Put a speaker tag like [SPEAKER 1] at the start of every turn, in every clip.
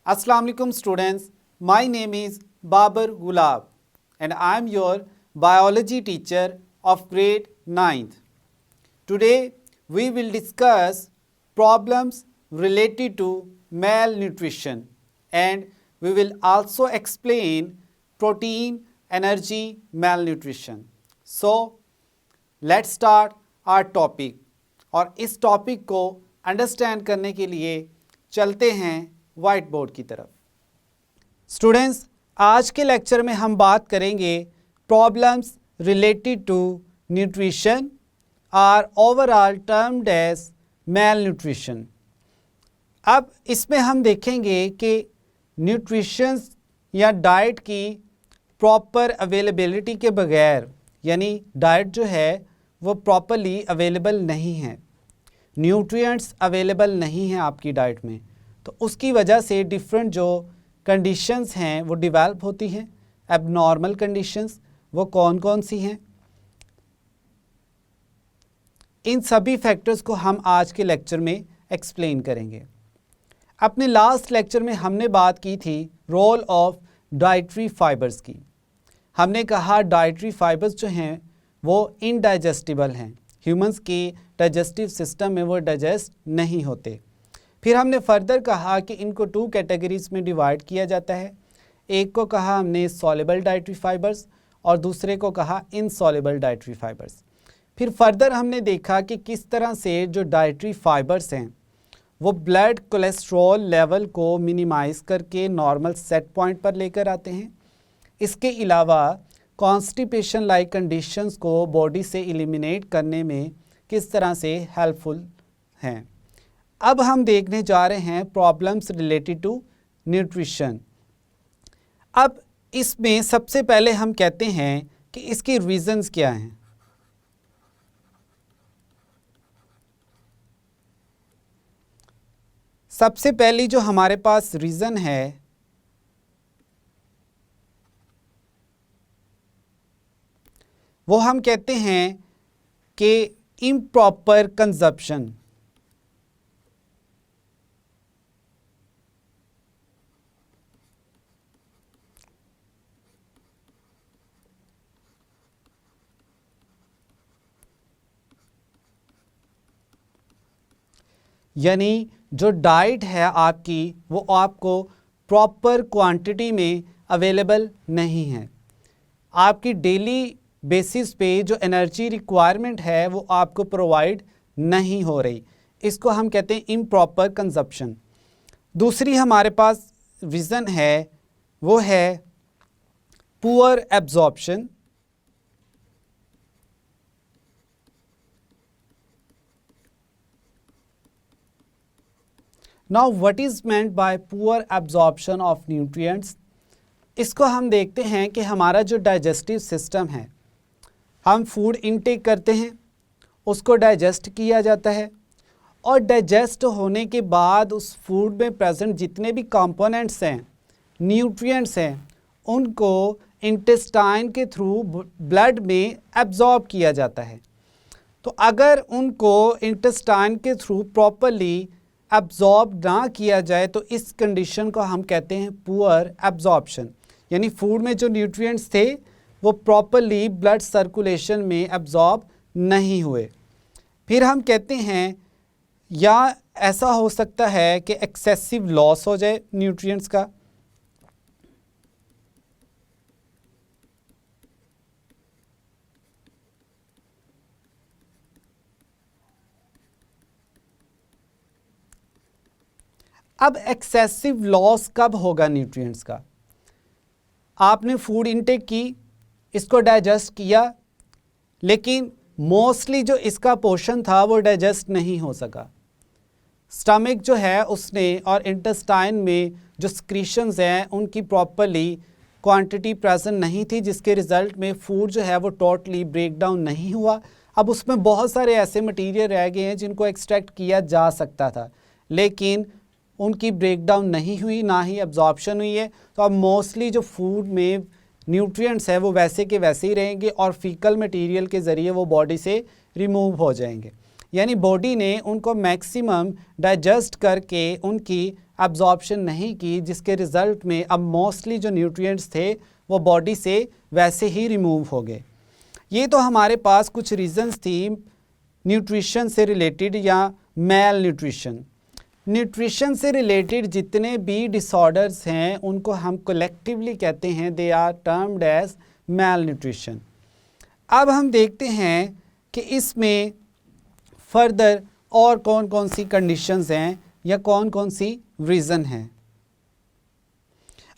[SPEAKER 1] Assalamu alaikum students, my name is Babar Gulab and I am your biology teacher of grade 9th. Today we will discuss problems related to malnutrition and we will also explain protein energy malnutrition. So let's start our topic और इस topic को understand करने के लिए चलते हैं white board की तरफ। स्टूडेंट्स, आज के लेक्चर में हम बात करेंगे problems related to nutrition or overall termed as malnutrition. अब इसमें हम देखेंगे कि न्यूट्रिशन या डाइट की प्रॉपर अवेलेबिलिटी के बगैर, यानी डाइट जो है वो प्रॉपरली अवेलेबल नहीं है, न्यूट्रिएंट्स अवेलेबल नहीं हैं आपकी डाइट में, तो उसकी वजह से डिफरेंट जो कंडीशंस हैं वो डेवलप होती हैं। एबनॉर्मल कंडीशंस वो कौन कौन सी हैं, इन सभी फैक्टर्स को हम आज के लेक्चर में एक्सप्लेन करेंगे। अपने लास्ट लेक्चर में हमने बात की थी रोल ऑफ डाइटरी फाइबर्स की। हमने कहा डाइटरी फाइबर्स जो हैं वो इनडाइजेस्टिबल हैं, ह्यूमंस की डाइजेस्टिव सिस्टम में वो डाइजेस्ट नहीं होते। फिर हमने फर्दर कहा कि इनको 2 कैटेगरीज में डिवाइड किया जाता है। एक को कहा हमने सॉल्युबल डाइटरी फाइबर्स और दूसरे को कहा इनसॉल्युबल डाइटरी फाइबर्स। फिर फर्दर हमने देखा कि किस तरह से जो डाइटरी फाइबर्स हैं वो ब्लड कोलेस्ट्रॉल लेवल को मिनिमाइज़ करके नॉर्मल सेट पॉइंट पर लेकर आते हैं। इसके अलावा कॉन्स्टिपेशन लाइक कंडीशंस को बॉडी से एलिमिनेट करने में किस तरह से हेल्पफुल हैं। अब हम देखने जा रहे हैं प्रॉब्लम्स रिलेटेड टू न्यूट्रिशन। अब इसमें सबसे पहले हम कहते हैं कि इसके रीज़न्स क्या हैं। सबसे पहली जो हमारे पास रीज़न है वो हम कहते हैं कि इम्प्रॉपर कंजप्शन। यानी जो डाइट है आपकी वो आपको प्रॉपर क्वांटिटी में अवेलेबल नहीं है। आपकी डेली बेसिस पे जो एनर्जी रिक्वायरमेंट है वो आपको प्रोवाइड नहीं हो रही, इसको हम कहते हैं इम्प्रॉपर कंजप्शन। दूसरी हमारे पास रीज़न है वो है poor absorption. Now what is meant by poor absorption of nutrients. इसको हम देखते हैं कि हमारा जो डाइजेस्टिव सिस्टम है, हम फूड इनटेक करते हैं, उसको डाइजेस्ट किया जाता है और डाइजेस्ट होने के बाद उस फूड में प्रेजेंट जितने भी कंपोनेंट्स हैं, न्यूट्रिएंट्स हैं, उनको इंटेस्टाइन के थ्रू ब्लड में एब्जॉर्ब किया जाता है। तो अगर उनको इंटेस्टाइन के थ्रू प्रॉपरली एब्जॉर्ब ना किया जाए तो इस कंडीशन को हम कहते हैं पुअर एब्जॉर्प्शन, यानी फूड में जो न्यूट्रिएंट्स थे वो प्रॉपरली ब्लड सर्कुलेशन में एब्जॉर्ब नहीं हुए। फिर हम कहते हैं या ऐसा हो सकता है कि एक्सेसिव लॉस हो जाए न्यूट्रिएंट्स का। अब एक्सेसिव लॉस कब होगा न्यूट्रिएंट्स का? आपने फूड इनटेक की, इसको डाइजेस्ट किया, लेकिन मोस्टली जो इसका पोर्शन था वो डाइजेस्ट नहीं हो सका। स्टमक जो है उसने और इंटेस्टाइन में जो सिक्रीशंस हैं उनकी प्रॉपरली क्वांटिटी प्रेजेंट नहीं थी, जिसके रिज़ल्ट में फूड जो है वो टोटली ब्रेक डाउन नहीं हुआ। अब उसमें बहुत सारे ऐसे मटीरियल रह गए हैं जिनको एक्सट्रैक्ट किया जा सकता था, लेकिन उनकी ब्रेक डाउन नहीं हुई, ना ही एब्जॉर्प्शन हुई है। तो अब मोस्टली जो फूड में न्यूट्रिएंट्स है वो वैसे के वैसे ही रहेंगे और फीकल मटेरियल के ज़रिए वो बॉडी से रिमूव हो जाएंगे। यानी बॉडी ने उनको मैक्सिमम डाइजेस्ट करके उनकी एब्जॉर्प्शन नहीं की, जिसके रिज़ल्ट में अब मोस्टली जो न्यूट्रिएंट्स थे वो बॉडी से वैसे ही रिमूव हो गए। ये तो हमारे पास कुछ रीज़न्स थी न्यूट्रिशन से रिलेटेड या मेल न्यूट्रिशन। न्यूट्रिशन से रिलेटेड जितने भी डिसऑर्डर्स हैं उनको हम कलेक्टिवली कहते हैं they are termed as malnutrition. अब हम देखते हैं कि इसमें फर्दर और कौन कौन सी कंडीशंस हैं या कौन कौन सी रीज़न हैं।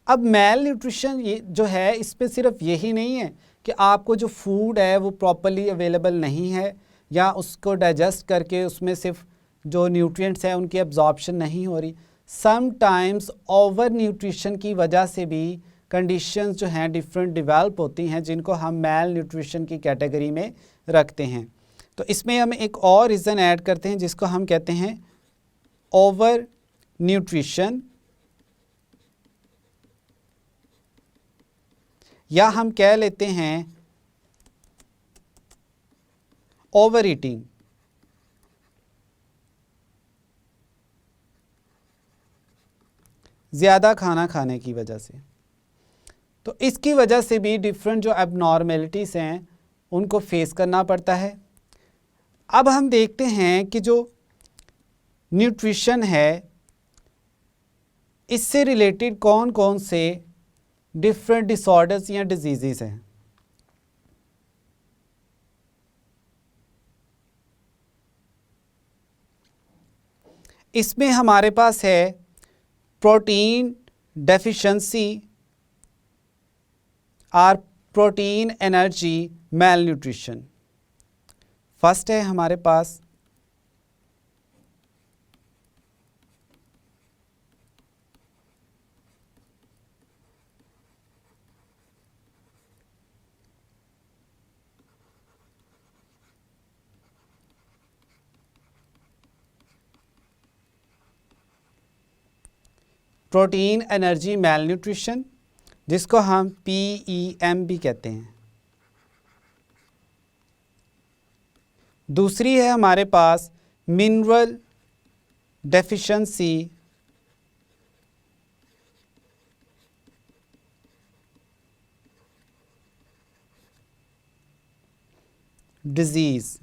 [SPEAKER 1] अब मेल न्यूट्रिशन ये जो है, इस पे सिर्फ यही नहीं है कि आपको जो फूड है वो प्रॉपरली अवेलेबल नहीं है या उसको डाइजेस्ट करके उसमें सिर्फ जो न्यूट्रिएंट्स हैं उनकी एब्जॉर्प्शन नहीं हो रही। समटाइम्स ओवर न्यूट्रिशन की वजह से भी कंडीशंस जो हैं डिफरेंट डेवलप होती हैं, जिनको हम मेल न्यूट्रिशन की कैटेगरी में रखते हैं। तो इसमें हम एक और रीज़न ऐड करते हैं जिसको हम कहते हैं ओवर न्यूट्रिशन, या हम कह लेते हैं ओवर ईटिंग। ज़्यादा खाना खाने की वजह से। तो इसकी वजह से भी डिफरेंट जो एबनॉर्मेलिटीज़ हैं उनको फेस करना पड़ता है। अब हम देखते हैं कि जो न्यूट्रिशन है इससे रिलेटेड कौन कौन से डिफरेंट डिसऑर्डर्स या डिजीज़ेज़ हैं। इसमें हमारे पास है प्रोटीन डेफिशिएंसी और protein energy mail nutrition. First है हमारे पास प्रोटीन एनर्जी मेल न्यूट्रिशन, जिसको हम PEM भी कहते हैं। दूसरी है हमारे पास मिनरल डेफिशिएंसी डिजीज़,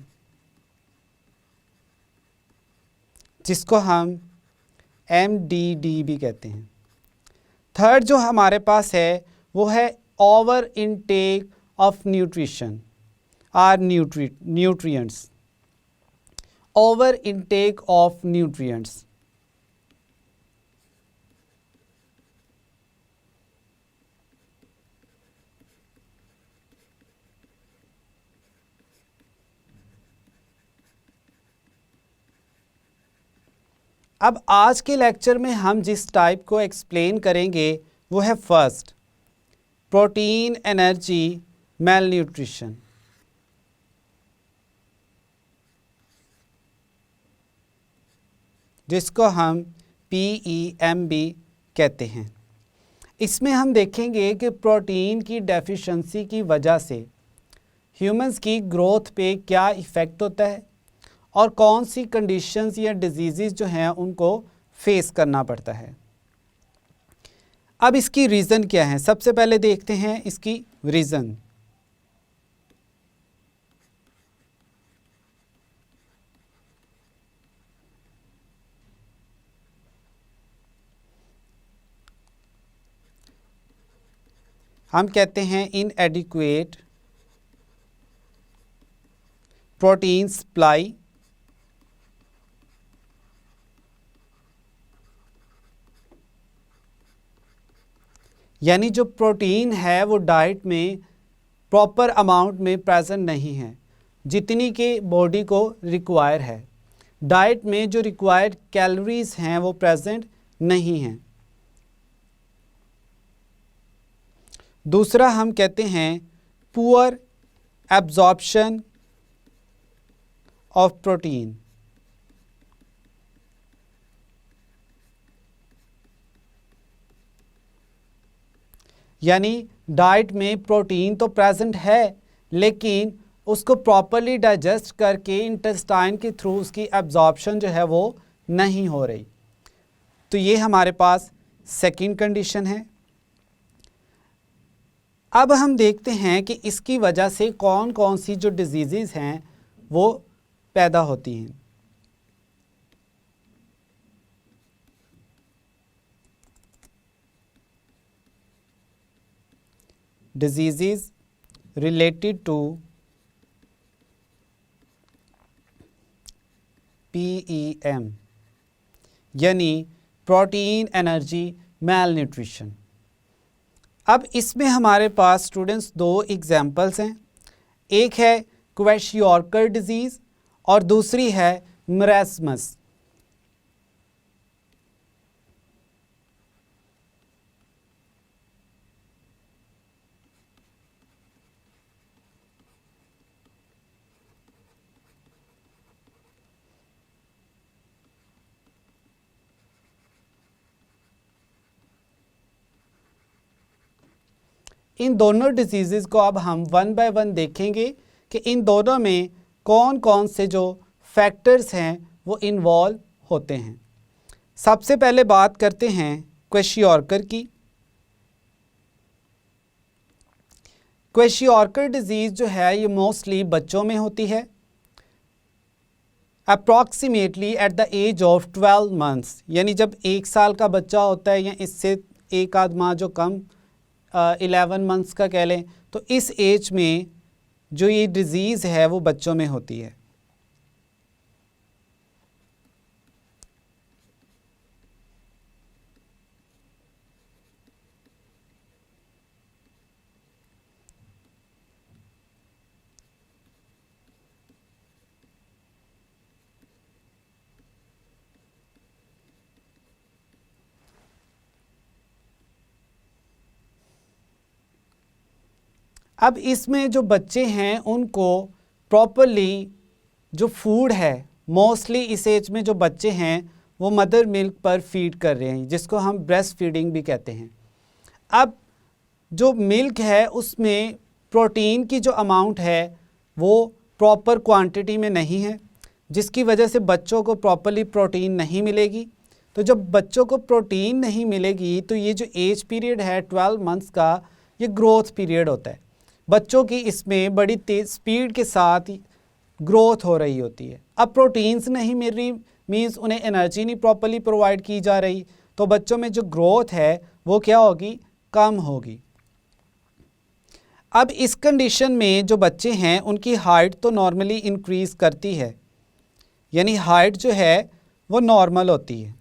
[SPEAKER 1] जिसको हम MDD भी कहते हैं। थर्ड जो हमारे पास है वो है ओवर इनटेक ऑफ न्यूट्रिशन और nutrients, over intake of nutrients. अब आज के लेक्चर में हम जिस टाइप को एक्सप्लेन करेंगे वो है first protein energy mail nutrition. जिसको हम PEM भी कहते हैं। इसमें हम देखेंगे कि प्रोटीन की डेफिशिएंसी की वजह से ह्यूमंस की ग्रोथ पे क्या इफ़ेक्ट होता है और कौन सी कंडीशंस या डिजीज़ जो हैं उनको फेस करना पड़ता है। अब इसकी रीज़न क्या है, सबसे पहले देखते हैं इसकी रीज़न। हम कहते हैं इनएडिक्वेट प्रोटीन सप्लाई, यानी जो प्रोटीन है वो डाइट में प्रॉपर अमाउंट में प्रेजेंट नहीं है जितनी कि बॉडी को रिक्वायर है। डाइट में जो रिक्वायर्ड कैलोरीज हैं वो प्रेजेंट नहीं हैं। दूसरा हम कहते हैं पुअर एब्जॉर्प्शन ऑफ प्रोटीन, यानी डाइट में प्रोटीन तो प्रेजेंट है लेकिन उसको प्रॉपरली डाइजेस्ट करके इंटेस्टाइन के थ्रू उसकी एब्जॉर्प्शन जो है वो नहीं हो रही। तो ये हमारे पास सेकंड कंडीशन है। अब हम देखते हैं कि इसकी वजह से कौन कौन सी जो डिजीज़ेज़ हैं वो पैदा होती हैं। डिजीज़ेज़ रिलेटेड टू PEM यानी प्रोटीन एनर्जी मैल न्यूट्रिशन। अब इसमें हमारे पास स्टूडेंट्स दो एग्जाम्पल्स हैं, एक है क्वेशियोर्कर डिजीज़ और दूसरी है मरास्मस। इन दोनों डिजीज़ को अब हम वन बाय वन देखेंगे कि इन दोनों में कौन कौन से जो फैक्टर्स हैं वो इन्वॉल्व होते हैं। सबसे पहले बात करते हैं क्वेशियोर्कर की। क्वेशियोर्कर डिजीज़ जो है ये मोस्टली बच्चों में होती है, approximately at the age of 12 months, यानी जब 1 साल का बच्चा होता है या इससे एक आध माह जो कम 11 मंथ्स का कह लें, तो इस एज में जो ये डिज़ीज़ है वो बच्चों में होती है। अब इसमें जो बच्चे हैं उनको प्रॉपरली जो फूड है, मोस्टली इस एज में जो बच्चे हैं वो मदर मिल्क पर फीड कर रहे हैं, जिसको हम ब्रेस्ट फीडिंग भी कहते हैं। अब जो मिल्क है उसमें प्रोटीन की जो अमाउंट है वो प्रॉपर क्वांटिटी में नहीं है, जिसकी वजह से बच्चों को प्रॉपरली प्रोटीन नहीं मिलेगी। तो जब बच्चों को प्रोटीन नहीं मिलेगी तो ये जो एज पीरियड है 12 मंथ्स का, ये ग्रोथ पीरियड होता है। बच्चों की इसमें बड़ी तेज़ स्पीड के साथ ग्रोथ हो रही होती है। अब प्रोटीन्स नहीं मिल रही मीन्स उन्हें एनर्जी नहीं प्रॉपरली प्रोवाइड की जा रही, तो बच्चों में जो ग्रोथ है वो क्या होगी, कम होगी। अब इस कंडीशन में जो बच्चे हैं उनकी हाइट तो नॉर्मली इंक्रीज़ करती है, यानी हाइट जो है वो नॉर्मल होती है,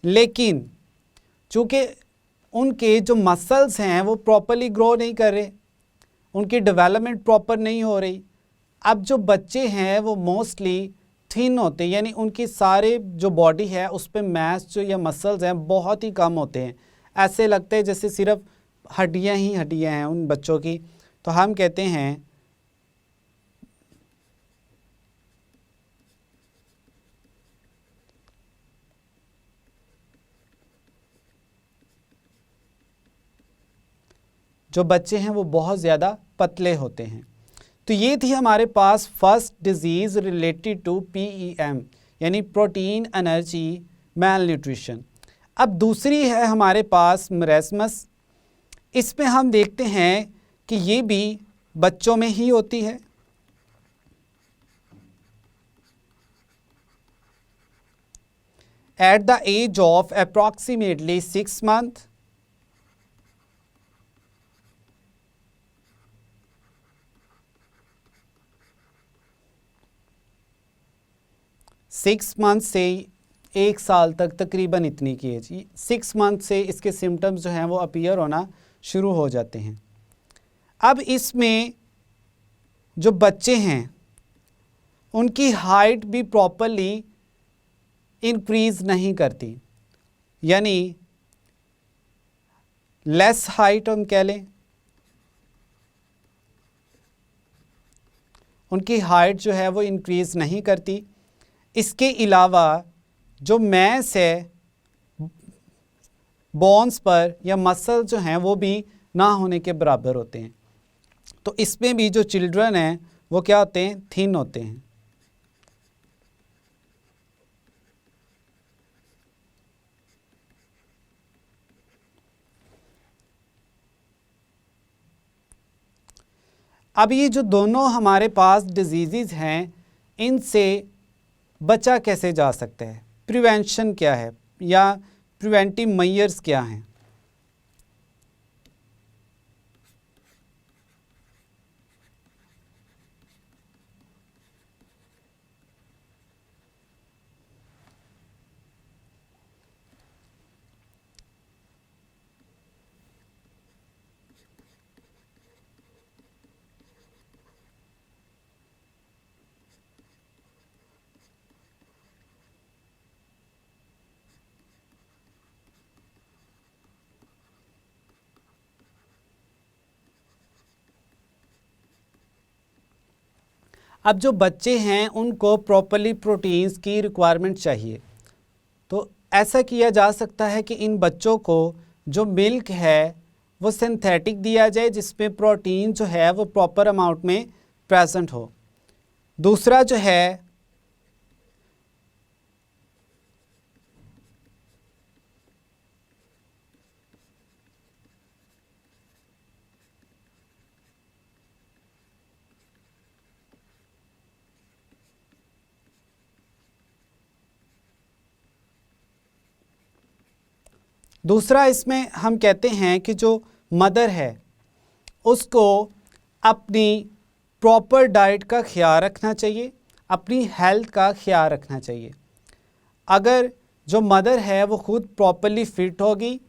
[SPEAKER 1] लेकिन चूँकि उनके जो मसल्स हैं वो प्रॉपरली ग्रो नहीं कर रहे, उनकी डेवलपमेंट प्रॉपर नहीं हो रही। अब जो बच्चे हैं वो मोस्टली थिन होते हैं, यानी उनकी सारे जो बॉडी है उस पर मैस जो या मसल्स हैं बहुत ही कम होते हैं। ऐसे लगते हैं जैसे सिर्फ हड्डियां ही हड्डियां हैं उन बच्चों की। तो हम कहते हैं जो बच्चे हैं वो बहुत ज़्यादा पतले होते हैं। तो ये थी हमारे पास first disease related to PEM यानी प्रोटीन एनर्जी मैल न्यूट्रिशन। अब दूसरी है हमारे पास मरास्मस। इसमें हम देखते हैं कि ये भी बच्चों में ही होती है। At the age of approximately 6 month, six month से 1 साल तक, तकरीबन इतनी की एज, 6 मंथ से इसके सिम्टम्स जो हैं वो अपीयर होना शुरू हो जाते हैं। अब इसमें जो बच्चे हैं उनकी हाइट भी प्रॉपरली इंक्रीज़ नहीं करती, यानी लेस हाइट हम कह लें, उनकी हाइट जो है वो इंक्रीज़ नहीं करती। इसके अलावा जो मैस है बोन्स पर या मसल जो हैं वो भी ना होने के बराबर होते हैं। तो इसमें भी जो चिल्ड्रन हैं वो क्या होते हैं, थिन होते हैं। अब ये जो दोनों हमारे पास डिजीज़ हैं, इनसे बचा कैसे जा सकता है, प्रिवेंशन क्या है या प्रिवेंटिव मेजर्स क्या हैं। अब जो बच्चे हैं उनको प्रॉपरली प्रोटीन्स की रिक्वायरमेंट चाहिए, तो ऐसा किया जा सकता है कि इन बच्चों को जो मिल्क है वो सिंथेटिक दिया जाए, जिसमें प्रोटीन जो है वो प्रॉपर अमाउंट में प्रेजेंट हो। दूसरा जो है दूसरा इसमें हम कहते हैं कि जो मदर है उसको अपनी प्रॉपर डाइट का ख्याल रखना चाहिए, अपनी हेल्थ का ख्याल रखना चाहिए। अगर जो मदर है वो खुद प्रॉपरली फिट होगी,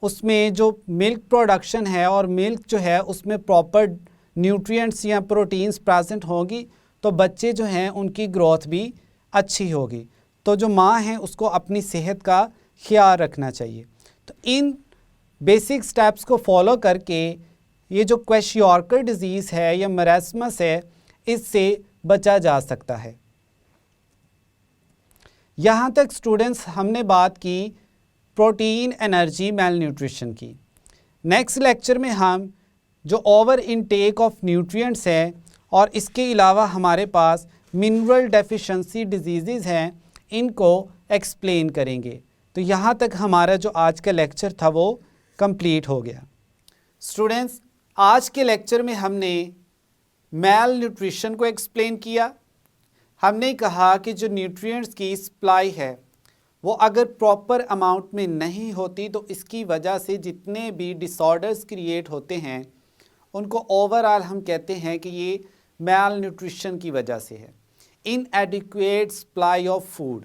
[SPEAKER 1] उसमें जो मिल्क प्रोडक्शन है और मिल्क जो है उसमें प्रॉपर न्यूट्रिएंट्स या प्रोटीन्स प्रेजेंट होगी, तो बच्चे जो हैं उनकी ग्रोथ भी अच्छी होगी। तो जो माँ है उसको अपनी सेहत का ख्याल रखना चाहिए। तो इन बेसिक स्टेप्स को फॉलो करके ये जो क्वेशियोर्कर डिजीज़ है या मरास्मस है, इससे बचा जा सकता है। यहाँ तक स्टूडेंट्स हमने बात की प्रोटीन एनर्जी मेल न्यूट्रिशन की। नेक्स्ट लेक्चर में हम जो ओवर इनटेक ऑफ न्यूट्रिएंट्स है और इसके अलावा हमारे पास मिनरल डेफिशिएंसी डिजीज़ हैं, इनको एक्सप्लेन करेंगे। तो यहाँ तक हमारा जो आज का लेक्चर था वो कंप्लीट हो गया। स्टूडेंट्स, आज के लेक्चर में हमने मेल न्यूट्रिशन को एक्सप्लेन किया। हमने कहा कि जो न्यूट्रिएंट्स की सप्लाई है वो अगर प्रॉपर अमाउंट में नहीं होती तो इसकी वजह से जितने भी डिसऑर्डर्स क्रिएट होते हैं उनको ओवरऑल हम कहते हैं कि ये मेल न्यूट्रिशन की वजह से है, इनएडिक्वेट सप्लाई ऑफ फूड।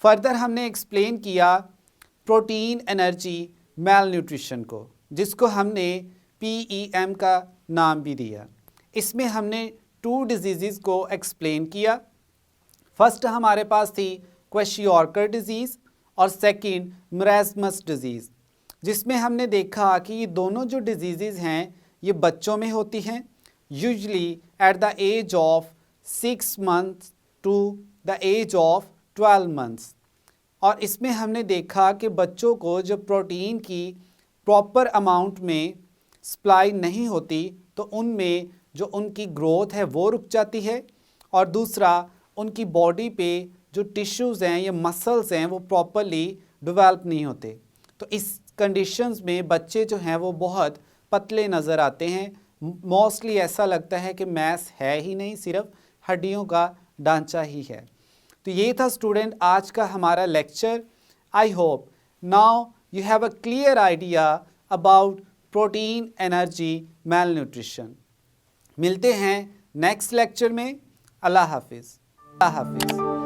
[SPEAKER 1] फर्दर हमने एक्सप्लेन किया प्रोटीन एनर्जी मेल न्यूट्रिशन को, जिसको हमने PEM का नाम भी दिया। इसमें हमने 2 डिजीज़ को एक्सप्लेन किया। फर्स्ट हमारे पास थी क्वेशियोर्कर डिजीज़ और सेकंड मरास्मस डिजीज़, जिसमें हमने देखा कि ये दोनों जो डिजीज़ हैं ये बच्चों में होती हैं, usually at the age of 6 months to the age of 12 months. और इसमें हमने देखा कि बच्चों को जो प्रोटीन की प्रॉपर अमाउंट में सप्लाई नहीं होती तो उनमें जो उनकी ग्रोथ है वो रुक जाती है, और दूसरा उनकी बॉडी पे जो टिश्यूज़ हैं या मसल्स हैं वो प्रॉपरली डेवलप नहीं होते। तो इस कंडीशंस में बच्चे जो हैं वो बहुत पतले नज़र आते हैं। मोस्टली ऐसा लगता है कि मैस है ही नहीं, सिर्फ हड्डियों का ढांचा ही है। तो ये था स्टूडेंट आज का हमारा lecture. I hope now you have a clear idea about protein energy mail nutrition. मिलते हैं नेक्स्ट लेक्चर में। अल्लाह हाफिज़। अल्लाह हाफिज़।